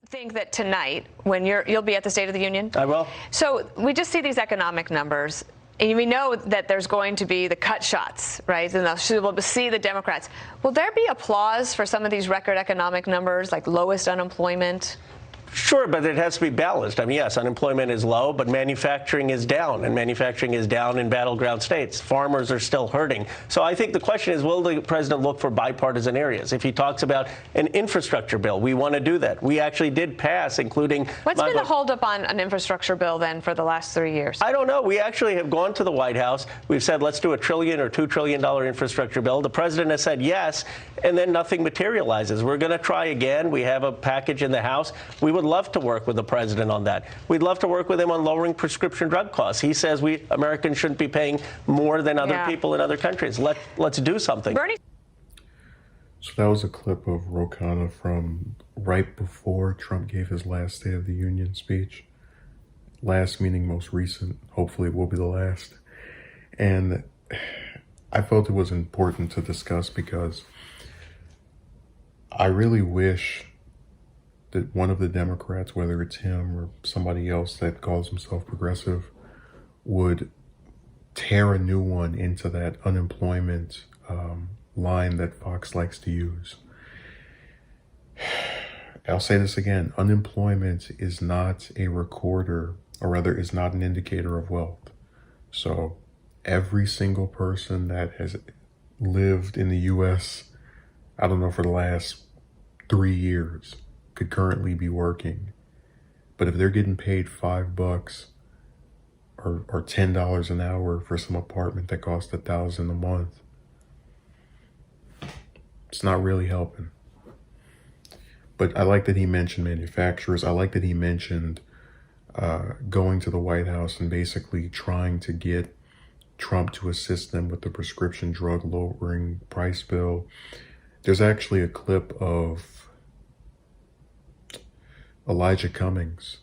think that tonight, when you'll be at the State of the Union? I will. So we just see these economic numbers, and we know that there's going to be the cut shots, right? And we'll see the Democrats. Will there be applause for some of these record economic numbers, like lowest unemployment? Sure, but it has to be balanced. I mean, yes, unemployment is low, but manufacturing is down, and manufacturing is down in battleground states. Farmers are still hurting. So I think the question is, will the president look for bipartisan areas? If he talks about an infrastructure bill, we want to do that. We actually did pass, including... What's been the holdup on an infrastructure bill, then, for the last 3 years? I don't know. We actually have gone to the White House. We've said, let's do $1 trillion or $2 trillion infrastructure bill. The president has said yes, and then nothing materializes. We're going to try again. We have a package in the House. We would love to work with the president on that. We'd love to work with him on lowering prescription drug costs. He says we Americans shouldn't be paying more than other people in other countries. Let's do something. Bernie. So that was a clip of Khanna from right before Trump gave his last State of the Union speech. Last meaning most recent. Hopefully it will be the last. And I felt it was important to discuss because I really wish that one of the Democrats, whether it's him or somebody else that calls himself progressive, would tear a new one into that unemployment line that Fox likes to use. I'll say this again, unemployment is not a recorder, or rather is not an indicator of wealth. So every single person that has lived in the US, I don't know, for the last 3 years, could currently be working. But if they're getting paid $5 or $10 an hour for some apartment that costs $1,000 a month, it's not really helping. But I like that he mentioned manufacturers. I like that he mentioned going to the White House and basically trying to get Trump to assist them with the prescription drug lowering price bill. There's actually a clip of Elijah Cummings,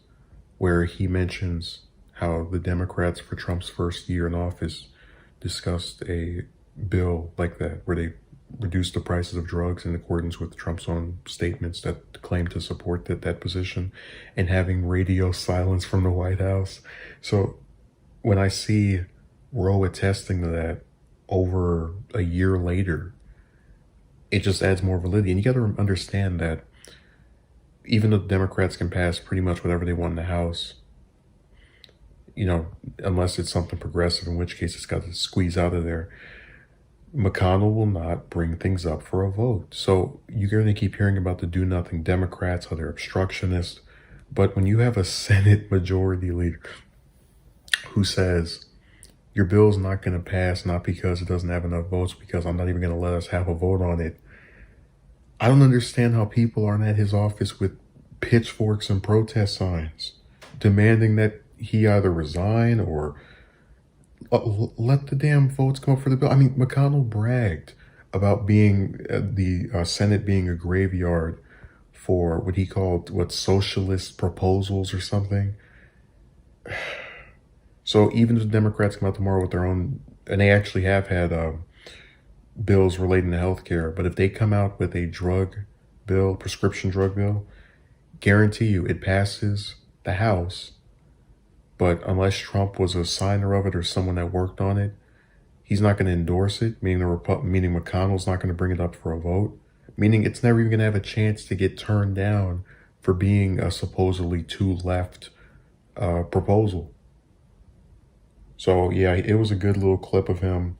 where he mentions how the Democrats for Trump's first year in office discussed a bill like that, where they reduced the prices of drugs in accordance with Trump's own statements that claimed to support that position, and having radio silence from the White House. So when I see Roe attesting to that over a year later, it just adds more validity. And you got to understand that even though the Democrats can pass pretty much whatever they want in the House, you know, unless it's something progressive, in which case it's got to squeeze out of there, McConnell will not bring things up for a vote. So you're going to keep hearing about the do-nothing Democrats, how they're obstructionists. But when you have a Senate majority leader who says, your bill's not going to pass, not because it doesn't have enough votes, because I'm not even going to let us have a vote on it, I don't understand how people aren't at his office with pitchforks and protest signs demanding that he either resign or let the damn votes come up for the bill. I mean, McConnell bragged about being the Senate being a graveyard for what he called socialist proposals or something. So even if the Democrats come out tomorrow with their own, and they actually have had bills relating to healthcare, but if they come out with a drug bill, prescription drug bill, guarantee you it passes the House. But unless Trump was a signer of it or someone that worked on it, he's not going to endorse it, meaning McConnell's not going to bring it up for a vote, meaning it's never even going to have a chance to get turned down for being a supposedly too left proposal. So yeah, it was a good little clip of him.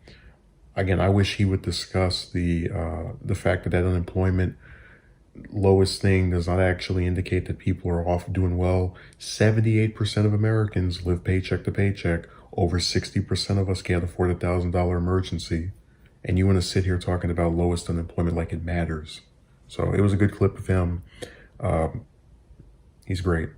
Again, I wish he would discuss the fact that unemployment lowest thing does not actually indicate that people are off doing well. 78% of Americans live paycheck to paycheck. Over 60% of us can't afford a $1,000 emergency. And you want to sit here talking about lowest unemployment like it matters. So it was a good clip of him. He's great.